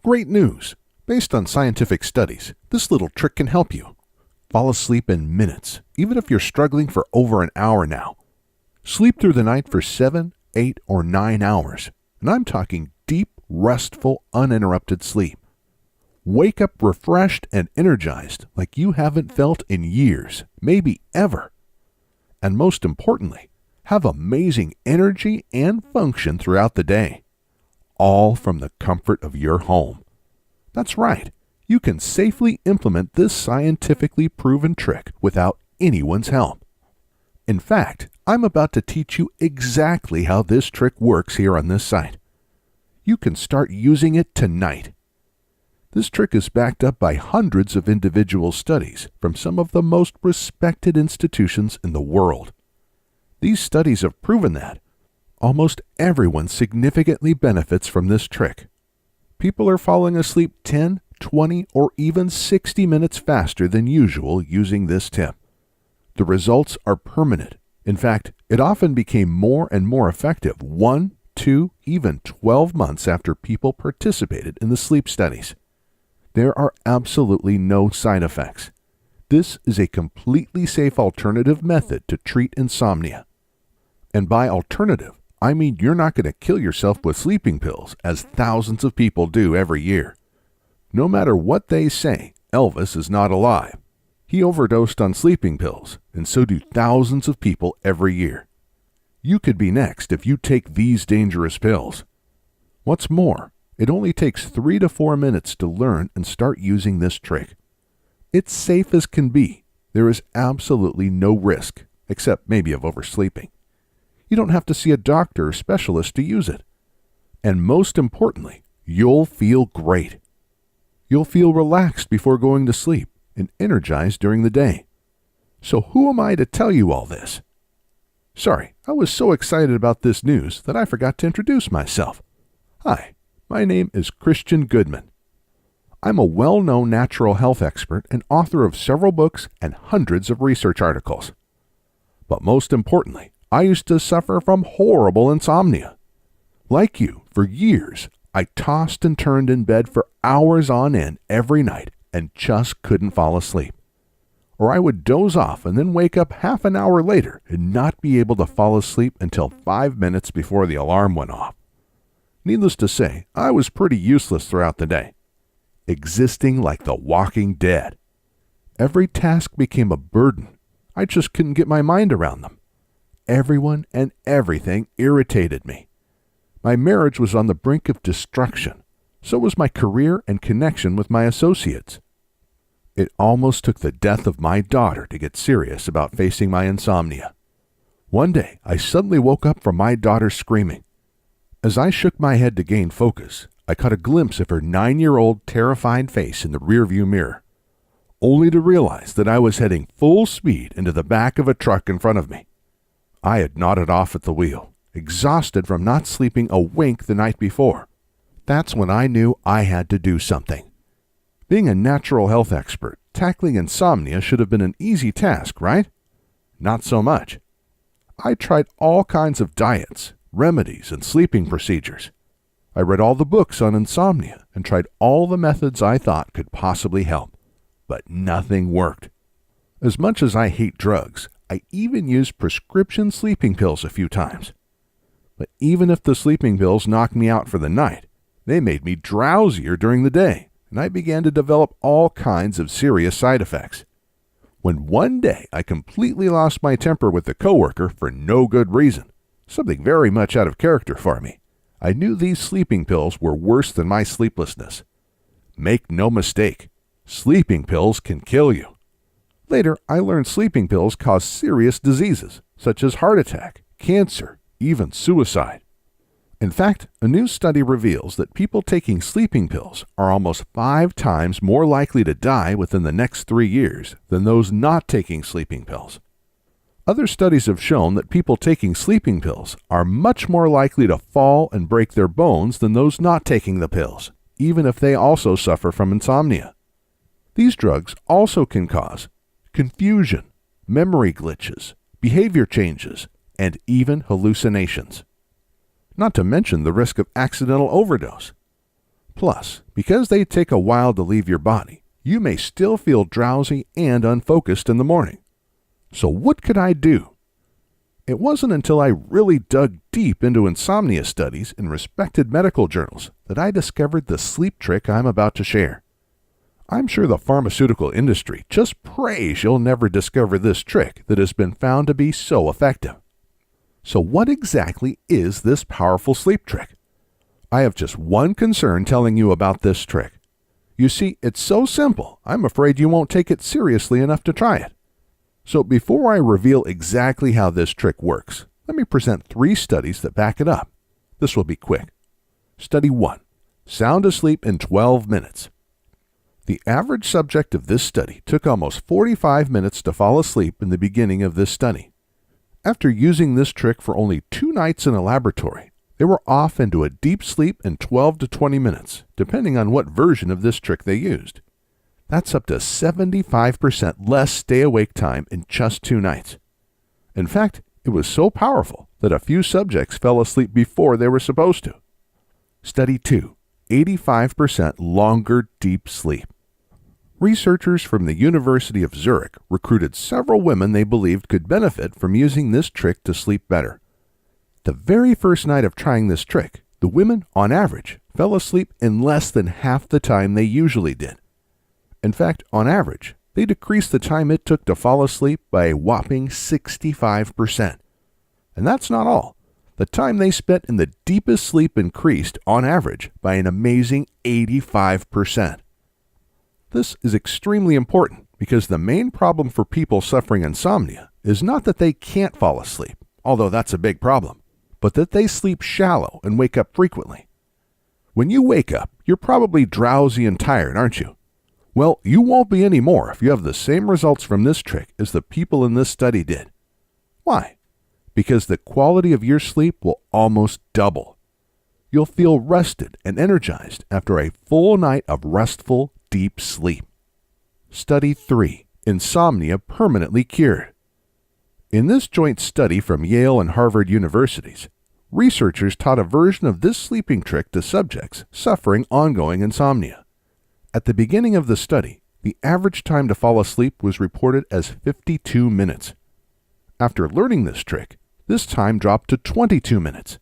Great news! Based on scientific studies, this little trick can help you. Fall asleep in minutes, even if you're struggling for over an hour now. Sleep through the night for 7, 8, or 9 hours, and I'm talking deep, restful, uninterrupted sleep. Wake up refreshed and energized like you haven't felt in years, maybe ever. And most importantly, have amazing energy and function throughout the day, all from the comfort of your home. That's right, you can safely implement this scientifically proven trick without anyone's help. In fact, I'm about to teach you exactly how this trick works here on this site. You can start using it tonight. This trick is backed up by hundreds of individual studies from some of the most respected institutions in the world. These studies have proven that almost everyone significantly benefits from this trick. People are falling asleep 10, 20, or even 60 minutes faster than usual using this tip. The results are permanent. In fact, it often became more and more effective 1, 2, even 12 months after people participated in the sleep studies. There are absolutely no side effects. This is a completely safe alternative method to treat insomnia. And by alternative, I mean you're not going to kill yourself with sleeping pills, as thousands of people do every year. No matter what they say, Elvis is not alive. He overdosed on sleeping pills, and so do thousands of people every year. You could be next if you take these dangerous pills. What's more, it only takes 3 to 4 minutes to learn and start using this trick. It's safe as can be. There is absolutely no risk, except maybe of oversleeping. You don't have to see a doctor or specialist to use it. And most importantly, you'll feel great. You'll feel relaxed before going to sleep and energized during the day. So who am I to tell you all this? Sorry, I was so excited about this news that I forgot to introduce myself. Hi. My name is Christian Goodman. I'm a well-known natural health expert and author of several books and hundreds of research articles. But most importantly, I used to suffer from horrible insomnia. Like you, for years, I tossed and turned in bed for hours on end every night and just couldn't fall asleep. Or I would doze off and then wake up half an hour later and not be able to fall asleep until 5 minutes before the alarm went off. Needless to say, I was pretty useless throughout the day, existing like the walking dead. Every task became a burden. I just couldn't get my mind around them. Everyone and everything irritated me. My marriage was on the brink of destruction. So was my career and connection with my associates. It almost took the death of my daughter to get serious about facing my insomnia. One day, I suddenly woke up from my daughter screaming. As I shook my head to gain focus, I caught a glimpse of her 9-year-old terrified face in the rearview mirror, only to realize that I was heading full speed into the back of a truck in front of me. I had nodded off at the wheel, exhausted from not sleeping a wink the night before. That's when I knew I had to do something. Being a natural health expert, tackling insomnia should have been an easy task, right? Not so much. I tried all kinds of diets, remedies, and sleeping procedures. I read all the books on insomnia and tried all the methods I thought could possibly help, but nothing worked. As much as I hate drugs, I even used prescription sleeping pills a few times. But even if the sleeping pills knocked me out for the night, they made me drowsier during the day, and I began to develop all kinds of serious side effects. When one day I completely lost my temper with a coworker for no good reason, something very much out of character for me, I knew these sleeping pills were worse than my sleeplessness. Make no mistake, sleeping pills can kill you. Later, I learned sleeping pills cause serious diseases, such as heart attack, cancer, even suicide. In fact, a new study reveals that people taking sleeping pills are almost 5 times more likely to die within the next 3 years than those not taking sleeping pills. Other studies have shown that people taking sleeping pills are much more likely to fall and break their bones than those not taking the pills, even if they also suffer from insomnia. These drugs also can cause confusion, memory glitches, behavior changes, and even hallucinations. Not to mention the risk of accidental overdose. Plus, because they take a while to leave your body, you may still feel drowsy and unfocused in the morning. So what could I do? It wasn't until I really dug deep into insomnia studies in respected medical journals that I discovered the sleep trick I'm about to share. I'm sure the pharmaceutical industry just prays you'll never discover this trick that has been found to be so effective. So what exactly is this powerful sleep trick? I have just one concern telling you about this trick. You see, it's so simple, I'm afraid you won't take it seriously enough to try it. So before I reveal exactly how this trick works, let me present 3 studies that back it up. This will be quick. Study 1. Sound asleep in 12 minutes. The average subject of this study took almost 45 minutes to fall asleep in the beginning of this study. After using this trick for only 2 nights in a laboratory, they were off into a deep sleep in 12 to 20 minutes, depending on what version of this trick they used. That's up to 75% less stay-awake time in just 2 nights. In fact, it was so powerful that a few subjects fell asleep before they were supposed to. Study 2. 85% longer deep sleep. Researchers from the University of Zurich recruited several women they believed could benefit from using this trick to sleep better. The very first night of trying this trick, the women, on average, fell asleep in less than half the time they usually did. In fact, on average, they decreased the time it took to fall asleep by a whopping 65%. And that's not all. The time they spent in the deepest sleep increased, on average, by an amazing 85%. This is extremely important because the main problem for people suffering insomnia is not that they can't fall asleep, although that's a big problem, but that they sleep shallow and wake up frequently. When you wake up, you're probably drowsy and tired, aren't you? Well, you won't be anymore if you have the same results from this trick as the people in this study did. Why? Because the quality of your sleep will almost double. You'll feel rested and energized after a full night of restful, deep sleep. Study 3. Insomnia permanently cured. In this joint study from Yale and Harvard universities, researchers taught a version of this sleeping trick to subjects suffering ongoing insomnia. At the beginning of the study, the average time to fall asleep was reported as 52 minutes. After learning this trick, this time dropped to 22 minutes.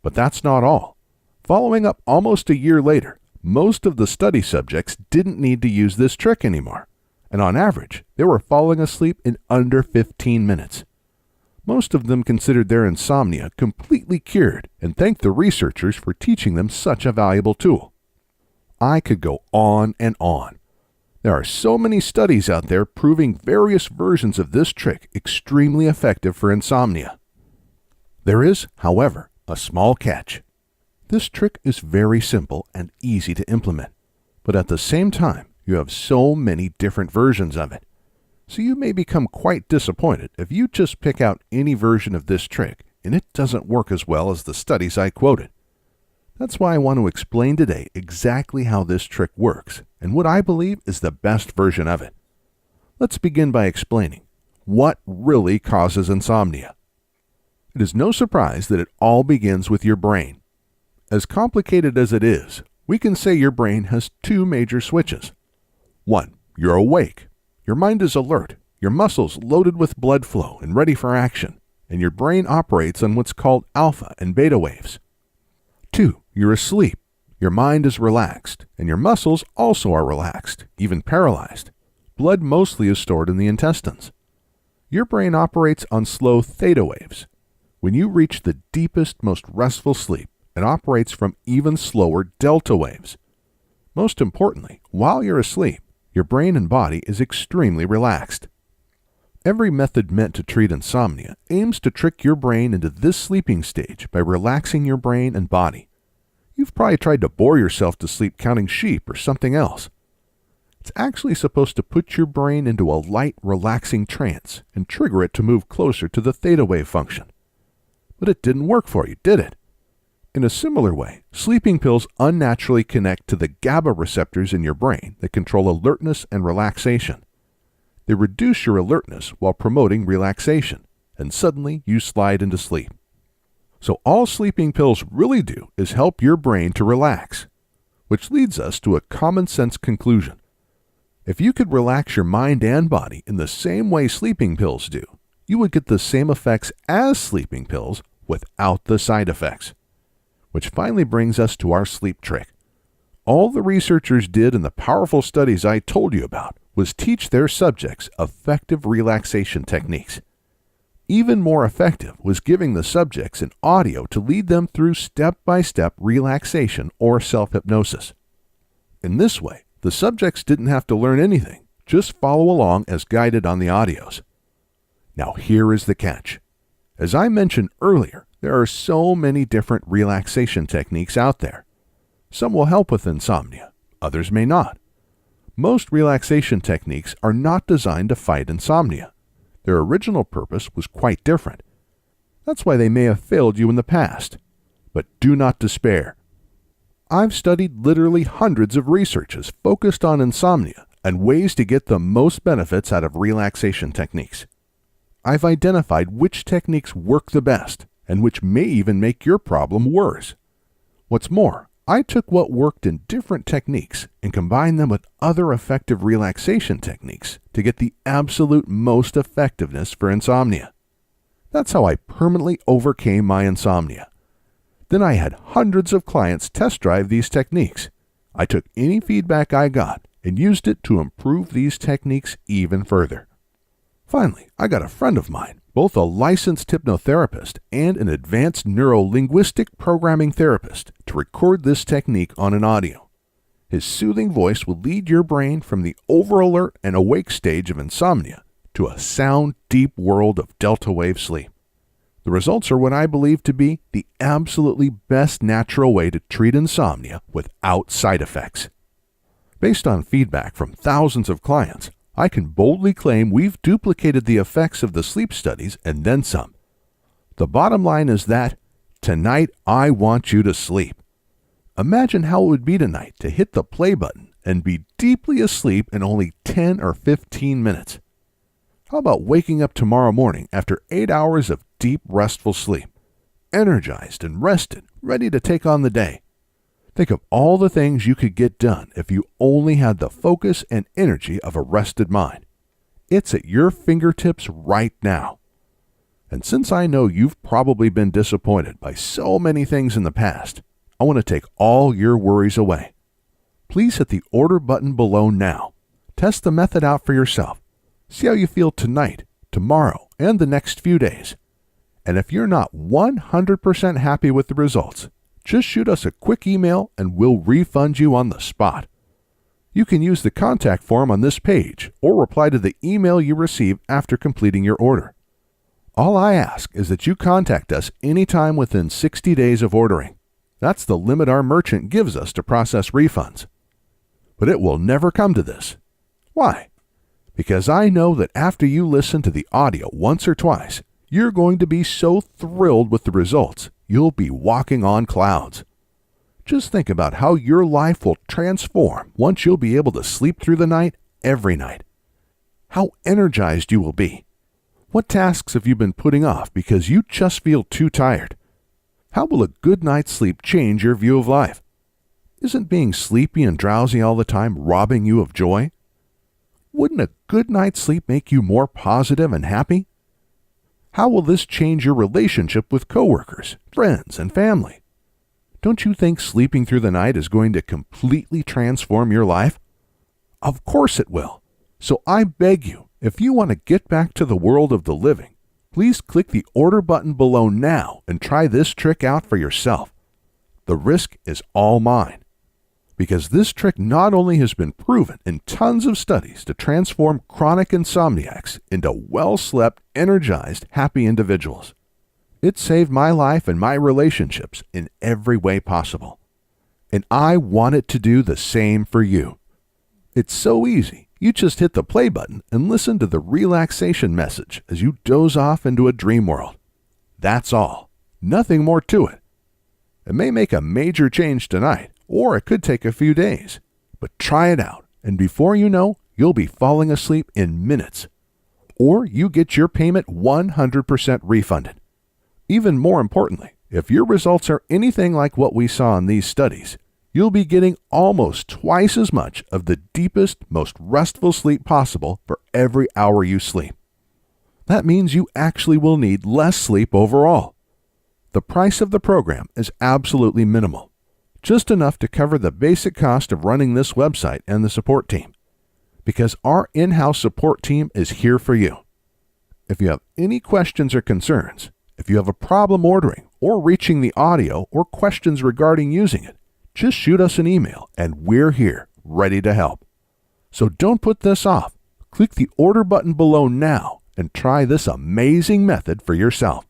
But that's not all. Following up almost a year later, most of the study subjects didn't need to use this trick anymore, and on average, they were falling asleep in under 15 minutes. Most of them considered their insomnia completely cured and thanked the researchers for teaching them such a valuable tool. I could go on and on. There are so many studies out there proving various versions of this trick extremely effective for insomnia. There is, however, a small catch. This trick is very simple and easy to implement, but at the same time, you have so many different versions of it. So you may become quite disappointed if you just pick out any version of this trick and it doesn't work as well as the studies I quoted. That's why I want to explain today exactly how this trick works and what I believe is the best version of it. Let's begin by explaining what really causes insomnia. It is no surprise that it all begins with your brain. As complicated as it is, we can say your brain has 2 major switches. 1. You're awake. Your mind is alert, your muscles loaded with blood flow and ready for action, and your brain operates on what's called alpha and beta waves. 2. You're asleep. Your mind is relaxed, and your muscles also are relaxed, even paralyzed. Blood mostly is stored in the intestines. Your brain operates on slow theta waves. When you reach the deepest, most restful sleep, it operates from even slower delta waves. Most importantly, while you're asleep, your brain and body is extremely relaxed. Every method meant to treat insomnia aims to trick your brain into this sleeping stage by relaxing your brain and body. You've probably tried to bore yourself to sleep counting sheep or something else. It's actually supposed to put your brain into a light, relaxing trance and trigger it to move closer to the theta wave function. But it didn't work for you, did it? In a similar way, sleeping pills unnaturally connect to the GABA receptors in your brain that control alertness and relaxation. They reduce your alertness while promoting relaxation, and suddenly you slide into sleep. So all sleeping pills really do is help your brain to relax. which leads us to a common sense conclusion. If you could relax your mind and body in the same way sleeping pills do, you would get the same effects as sleeping pills without the side effects. Which finally brings us to our sleep trick. All the researchers did in the powerful studies I told you about was teach their subjects effective relaxation techniques. Even more effective was giving the subjects an audio to lead them through step-by-step relaxation or self-hypnosis. In this way, the subjects didn't have to learn anything, just follow along as guided on the audios. Now here is the catch. As I mentioned earlier, there are so many different relaxation techniques out there. Some will help with insomnia, others may not. Most relaxation techniques are not designed to fight insomnia. Their original purpose was quite different. That's why they may have failed you in the past. But do not despair. I've studied literally hundreds of researches focused on insomnia and ways to get the most benefits out of relaxation techniques. I've identified which techniques work the best and which may even make your problem worse. What's more, I took what worked in different techniques and combined them with other effective relaxation techniques to get the absolute most effectiveness for insomnia. That's how I permanently overcame my insomnia. Then I had hundreds of clients test drive these techniques. I took any feedback I got and used it to improve these techniques even further. Finally, I got a friend of mine, both a licensed hypnotherapist and an advanced neuro-linguistic programming therapist, to record this technique on an audio. His soothing voice will lead your brain from the over-alert and awake stage of insomnia to a sound, deep world of delta wave sleep. The results are what I believe to be the absolutely best natural way to treat insomnia without side effects. Based on feedback from thousands of clients, I can boldly claim we've duplicated the effects of the sleep studies and then some. The bottom line is that, tonight I want you to sleep. Imagine how it would be tonight to hit the play button and be deeply asleep in only 10 or 15 minutes. How about waking up tomorrow morning after 8 hours of deep, restful sleep, energized and rested, ready to take on the day? Think of all the things you could get done if you only had the focus and energy of a rested mind. It's at your fingertips right now. And since I know you've probably been disappointed by so many things in the past, I want to take all your worries away. Please hit the order button below now. Test the method out for yourself. See how you feel tonight, tomorrow, and the next few days. And if you're not 100% happy with the results, just shoot us a quick email and we'll refund you on the spot. You can use the contact form on this page or reply to the email you receive after completing your order. All I ask is that you contact us anytime within 60 days of ordering. That's the limit our merchant gives us to process refunds. But it will never come to this. Why? Because I know that after you listen to the audio once or twice, you're going to be so thrilled with the results, you'll be walking on clouds. Just think about how your life will transform once you'll be able to sleep through the night every night. How energized you will be. What tasks have you been putting off because you just feel too tired? How will a good night's sleep change your view of life? Isn't being sleepy and drowsy all the time robbing you of joy? Wouldn't a good night's sleep make you more positive and happy? How will this change your relationship with coworkers, friends, and family? Don't you think sleeping through the night is going to completely transform your life? Of course it will. So I beg you, if you want to get back to the world of the living, please click the order button below now and try this trick out for yourself. The risk is all mine. Because this trick not only has been proven in tons of studies to transform chronic insomniacs into well-slept, energized, happy individuals. It saved my life and my relationships in every way possible. And I want it to do the same for you. It's so easy. You just hit the play button and listen to the relaxation message as you doze off into a dream world. That's all. Nothing more to it. It may make a major change tonight, or it could take a few days. But try it out, and before you know, you'll be falling asleep in minutes. Or you get your payment 100% refunded. Even more importantly, if your results are anything like what we saw in these studies, you'll be getting almost twice as much of the deepest, most restful sleep possible for every hour you sleep. That means you actually will need less sleep overall. The price of the program is absolutely minimal, just enough to cover the basic cost of running this website and the support team, because our in-house support team is here for you. If you have any questions or concerns, if you have a problem ordering or reaching the audio or questions regarding using it, just shoot us an email and we're here, ready to help. So don't put this off. Click the order button below now and try this amazing method for yourself.